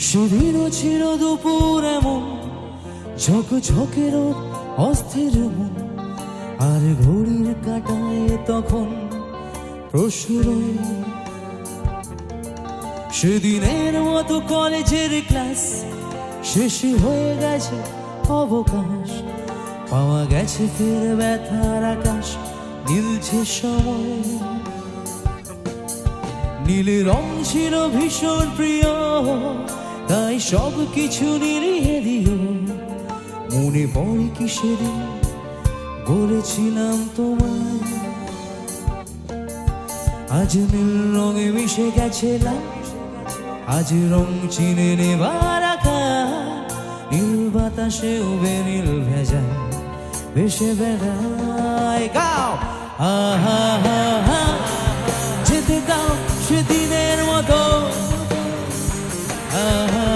সেদিনও ছিল দুপুর এমন ঝকঝকে রোদ অস্থির মন, আর ঘড়ির কাঁটায় তখন প্রসূরণ। সেদিনের মতো কলেজের ক্লাস শেষ হয়ে গেছে, অবকাশ পাওয়া গেছে ফের ব্যথার আকাশ, নীলছে সময়। নীল রং ছিল ভীষণ প্রিয়, তাই সব কিছু নিলিয়ে দিও। মনে পড়ে কি সেদিন বলেছিলাম তোমায়, আজ নীল রঙে মিশে গেছে লাল, আজ রং চিনে নেবার আকাশ। নীল বাতাসেও বেনীল ভেজা ভেসে বেড়ায়। গাও আহা হা হা, যেতে দাও সেদিনের মতো, আহা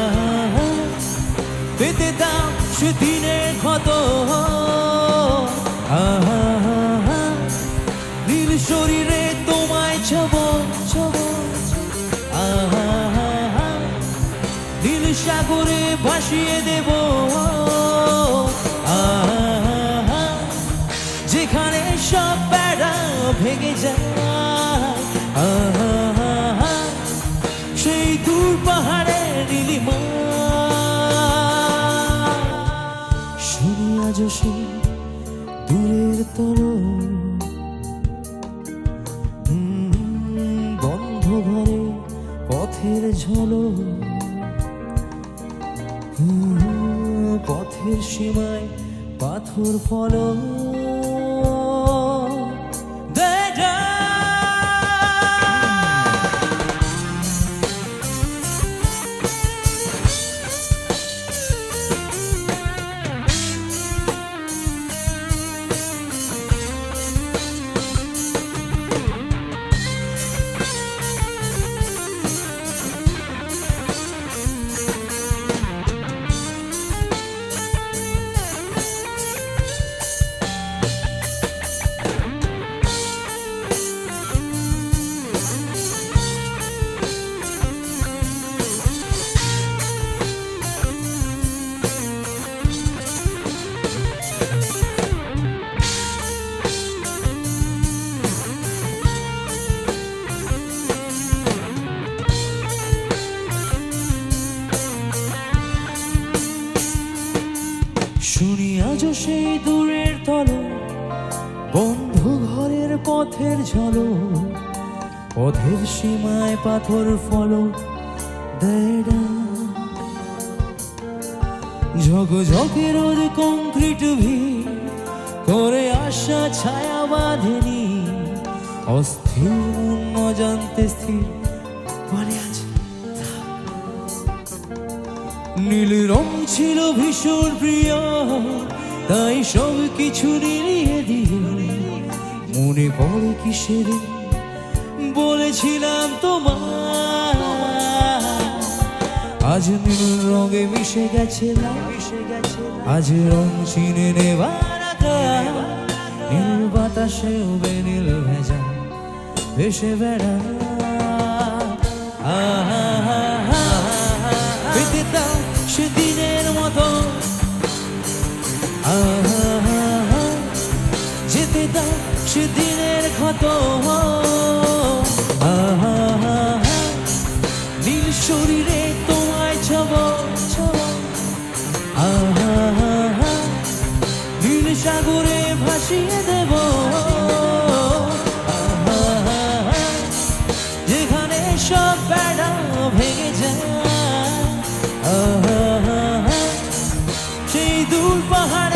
হা, পেতে দাও সেদিনের ক্ষত। আহা হা, নীল শরীরে তোমায় ছব ছব, আহা হা, নীল সাগরে ভাসিয়ে দেব। আহা হা, যেখানে সব বেড়া ভেঙে যায়। আহা হা, সেই দূর পাহাড়ে নীলিমা। শুনি আজ সেই দূরের তরল, বন্ধ ঘরে পথের ঝলক, পথের সীমায় পাথর ফলক। শুনি আজ সেই দূরের তল, বন্ধ ঘরের পথের ঝলক, পথের সীমায় পাথর ফলক। ঝকঝকে রোদ কংক্রিট ভিড় করে আসা ছায়া বাঁধেনি, অস্থির মন অজান্তে স্থির বলে আছে। নীল রং ছিল ভীষণ প্রিয়, তাই সব কিছু নিলিয়ে দিয়ে। মনে পড়ে কি সেদিন বলেছিলাম তোমায়, আজ নীল রঙে মিশে গেছে লাল, আজ রং চিনে নেবার আকাশ। নীল বাতাসেও বেনীল ভেজা ভেসে বেড়ায়। আহা হা হা, পেতে দাও সেদিনের মতো, আহা হা, যেতে দাও সেদিনের ক্ষত। আহা হা, নীল শরীরে তোমায় ছব ছব, আহা হা, নীল সাগরে ভাসিয়ে দেব। আহা হা, যেখানে সব বেড়া ভেঙে যায়। আহা হা, সেই দূর পাহাড়